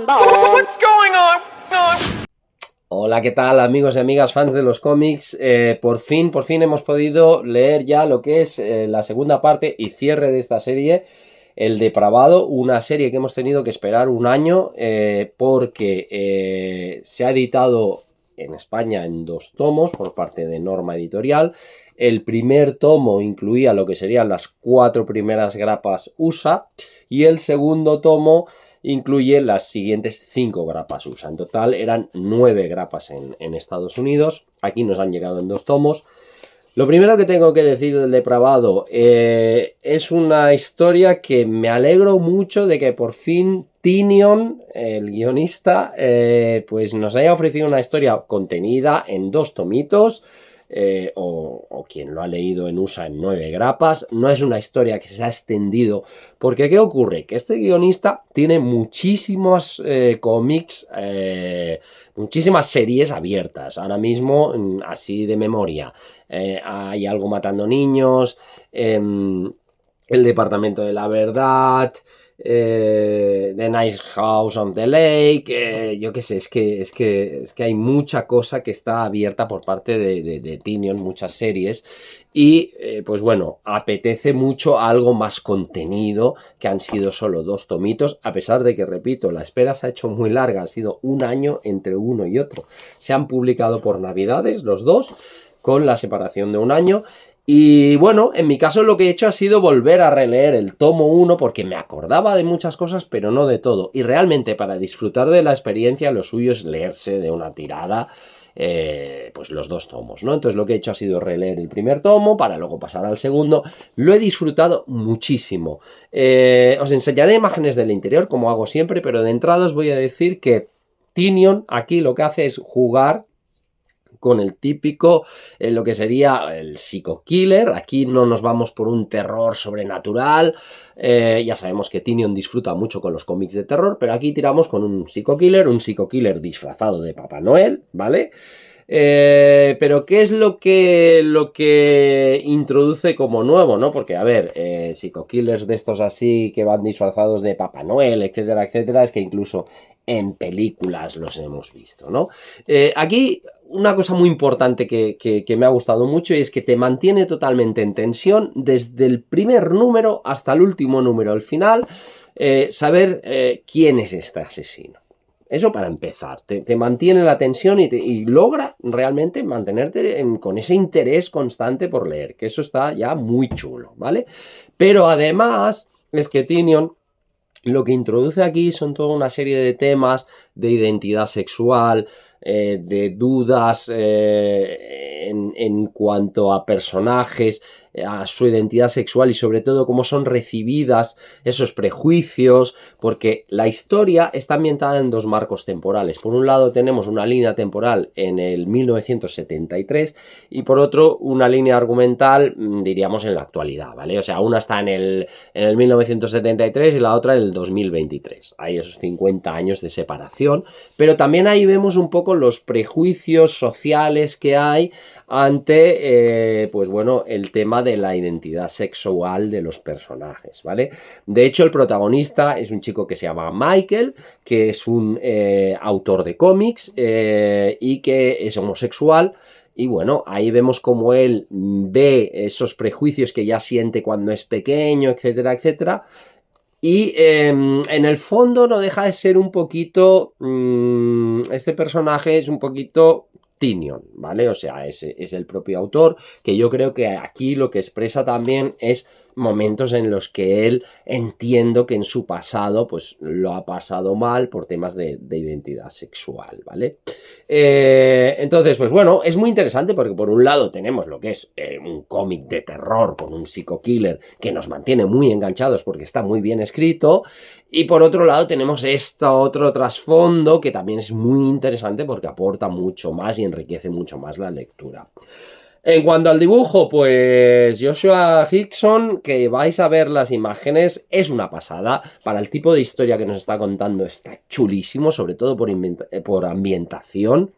What's going on? Hola, ¿qué tal amigos y amigas fans de los cómics? Por fin hemos podido leer ya lo que es la segunda parte y cierre de esta serie, El Depravado, una serie que hemos tenido que esperar un año porque se ha editado en España en 2 tomos por parte de Norma Editorial. El primer tomo incluía lo que serían las 4 primeras grapas USA y el segundo tomo incluye las siguientes 5 grapas USA. En total eran 9 grapas en Estados Unidos. Aquí nos han llegado en 2 tomos. Lo primero que tengo que decir del Depravado es una historia que me alegro mucho de que por fin Tynion, el guionista, pues nos haya ofrecido una historia contenida en 2 tomitos. O quien lo ha leído en USA en 9 grapas. No es una historia que se ha extendido, porque ¿qué ocurre? Que este guionista tiene muchísimos cómics, muchísimas series abiertas ahora mismo, así de memoria. Hay algo matando niños, El Departamento de la Verdad, The Nice House on the Lake, yo qué sé, es que hay mucha cosa que está abierta por parte de Tynion, muchas series, y pues bueno, apetece mucho algo más contenido, que han sido solo 2 tomitos, a pesar de que, repito, la espera se ha hecho muy larga, ha sido un año entre uno y otro. Se han publicado por Navidades los 2, con la separación de un año. Y bueno, en mi caso lo que he hecho ha sido volver a releer el tomo 1 porque me acordaba de muchas cosas, pero no de todo. Y realmente para disfrutar de la experiencia lo suyo es leerse de una tirada pues los 2 tomos, ¿no? Entonces lo que he hecho ha sido releer el primer tomo para luego pasar al segundo. Lo he disfrutado muchísimo. Os enseñaré imágenes del interior, como hago siempre, pero de entrada os voy a decir que Tynion aquí lo que hace es jugar con el típico, lo que sería el psico-killer. Aquí no nos vamos por un terror sobrenatural. Ya sabemos que Tynion disfruta mucho con los cómics de terror, pero aquí tiramos con un psico-killer disfrazado de Papá Noel, ¿vale? Pero ¿qué es lo que introduce como nuevo, ¿no? Porque, a ver, psico-killers de estos así que van disfrazados de Papá Noel, etcétera, etcétera, es que incluso en películas los hemos visto, ¿no? Aquí una cosa muy importante que me ha gustado mucho y es que te mantiene totalmente en tensión desde el primer número hasta el último número, al final, saber quién es este asesino. Eso para empezar, te mantiene la tensión y logra realmente mantenerte con ese interés constante por leer, que eso está ya muy chulo, ¿vale? Pero además es que Tynion lo que introduce aquí son toda una serie de temas de identidad sexual, de dudas en cuanto a personajes, a su identidad sexual y sobre todo cómo son recibidas esos prejuicios, porque la historia está ambientada en 2 marcos temporales. Por un lado tenemos una línea temporal en el 1973 y por otro una línea argumental, diríamos, en la actualidad, ¿vale? O sea, una está en el 1973 y la otra en el 2023. Hay esos 50 años de separación, pero también ahí vemos un poco los prejuicios sociales que hay ante, pues bueno, el tema de la identidad sexual de los personajes, ¿vale? De hecho, el protagonista es un chico que se llama Michael, que es un autor de cómics y que es homosexual. Y bueno, ahí vemos cómo él ve esos prejuicios que ya siente cuando es pequeño, etcétera, etcétera. Y en el fondo no deja de ser un poquito, este personaje es un poquito Tynion, ¿vale? O sea, es el propio autor, que yo creo que aquí lo que expresa también es momentos en los que él, entiendo que en su pasado pues lo ha pasado mal por temas de identidad sexual, ¿vale? Entonces, pues bueno, es muy interesante porque por un lado tenemos lo que es un cómic de terror con un psico-killer que nos mantiene muy enganchados porque está muy bien escrito, y por otro lado tenemos otro trasfondo que también es muy interesante porque aporta mucho más y enriquece mucho más la lectura. En cuanto al dibujo, pues Joshua Hickson, que vais a ver las imágenes, es una pasada. Para el tipo de historia que nos está contando está chulísimo, sobre todo por ambientación.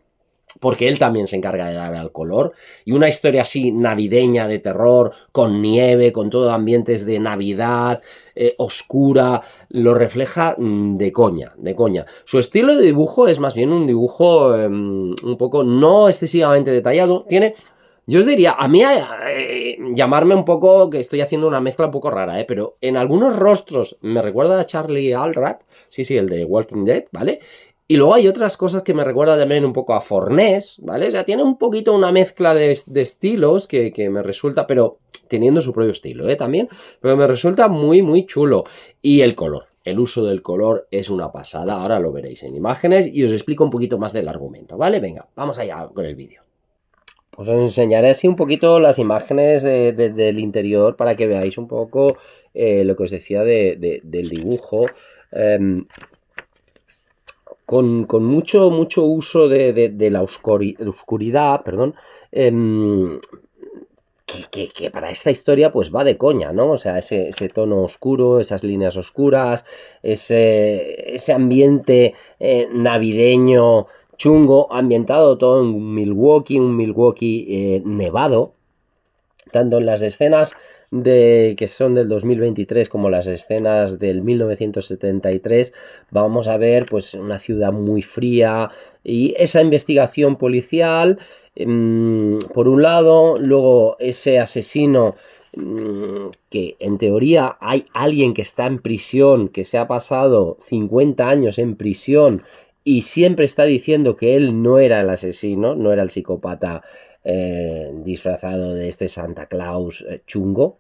porque él también se encarga de dar al color, y una historia así navideña de terror, con nieve, con todo ambientes de Navidad, oscura, lo refleja de coña, de coña. Su estilo de dibujo es más bien un dibujo un poco no excesivamente detallado, tiene... Yo os diría, a mí llamarme un poco, que estoy haciendo una mezcla un poco rara, pero en algunos rostros me recuerda a Charlie Alrat, sí, el de Walking Dead, ¿vale? Y luego hay otras cosas que me recuerda también un poco a Fornés, ¿vale? O sea, tiene un poquito una mezcla de estilos que me resulta, pero teniendo su propio estilo, también, pero me resulta muy, muy chulo. Y el color, el uso del color es una pasada, ahora lo veréis en imágenes y os explico un poquito más del argumento, ¿vale? Venga, vamos allá con el vídeo. Pues os enseñaré así un poquito las imágenes del interior para que veáis un poco lo que os decía del dibujo. Con mucho uso de la oscuridad, perdón, que para esta historia pues va de coña, ¿no? O sea, ese tono oscuro, esas líneas oscuras, ese ambiente navideño chungo, ambientado todo en un Milwaukee nevado, tanto en las escenas que son del 2023 como las escenas del 1973, vamos a ver pues una ciudad muy fría y esa investigación policial por un lado, luego ese asesino que en teoría hay alguien que está en prisión, que se ha pasado 50 años en prisión y siempre está diciendo que él no era el asesino, no era el psicópata disfrazado de este Santa Claus chungo.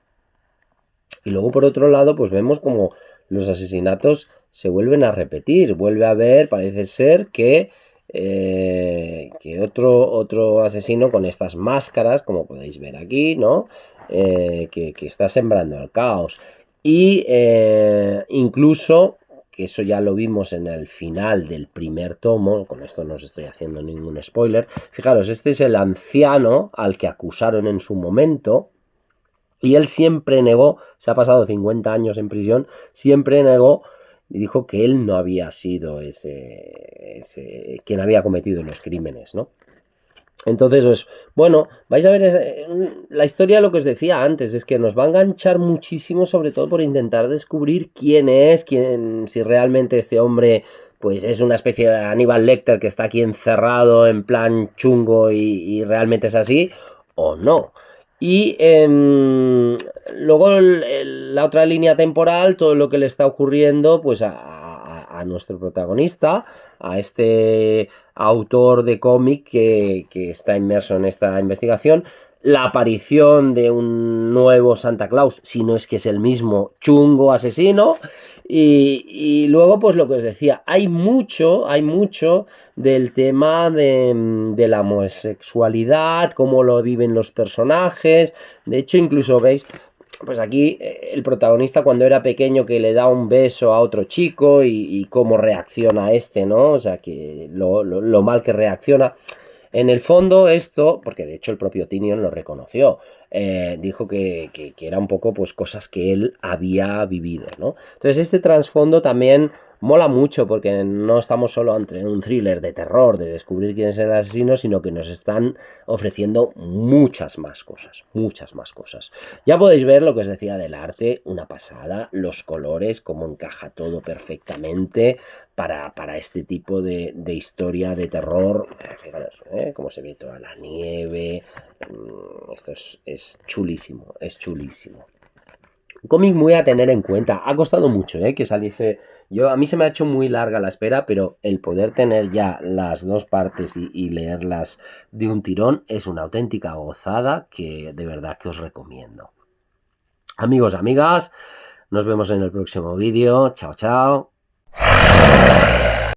Y luego por otro lado pues vemos como los asesinatos se vuelven a repetir, vuelve a haber, parece ser que otro asesino con estas máscaras, como podéis ver aquí, ¿no? Que está sembrando el caos. Y incluso, que eso ya lo vimos en el final del primer tomo, con esto no os estoy haciendo ningún spoiler, fijaros, este es el anciano al que acusaron en su momento, y él siempre negó, se ha pasado 50 años en prisión, siempre negó y dijo que él no había sido quien había cometido los crímenes, ¿no? Entonces, pues, bueno, vais a ver, la historia, lo que os decía antes, es que nos va a enganchar muchísimo, sobre todo por intentar descubrir quién es, si realmente este hombre, pues es una especie de Aníbal Lecter que está aquí encerrado en plan chungo y realmente es así, o no. Y luego la otra línea temporal, todo lo que le está ocurriendo pues a nuestro protagonista, a este autor de cómic que está inmerso en esta investigación, la aparición de un nuevo Santa Claus, si no es que es el mismo chungo asesino, y luego pues lo que os decía, hay mucho del tema de la homosexualidad, cómo lo viven los personajes. De hecho, incluso veis, pues aquí el protagonista cuando era pequeño que le da un beso a otro chico y cómo reacciona este, ¿no? O sea, que lo mal que reacciona. En el fondo esto, porque de hecho el propio Tynion lo reconoció, dijo que era un poco pues cosas que él había vivido, ¿no? Entonces este trasfondo también mola mucho porque no estamos solo ante un thriller de terror, de descubrir quién es el asesino, sino que nos están ofreciendo muchas más cosas, Ya podéis ver lo que os decía del arte, una pasada, los colores, cómo encaja todo perfectamente para este tipo de historia de terror. Fijaros, cómo se ve toda la nieve, esto es chulísimo, es chulísimo. Un cómic muy a tener en cuenta. Ha costado mucho que saliese. A mí se me ha hecho muy larga la espera, pero el poder tener ya las dos partes y leerlas de un tirón es una auténtica gozada que de verdad que os recomiendo. Amigos, amigas, nos vemos en el próximo vídeo. Chao, chao.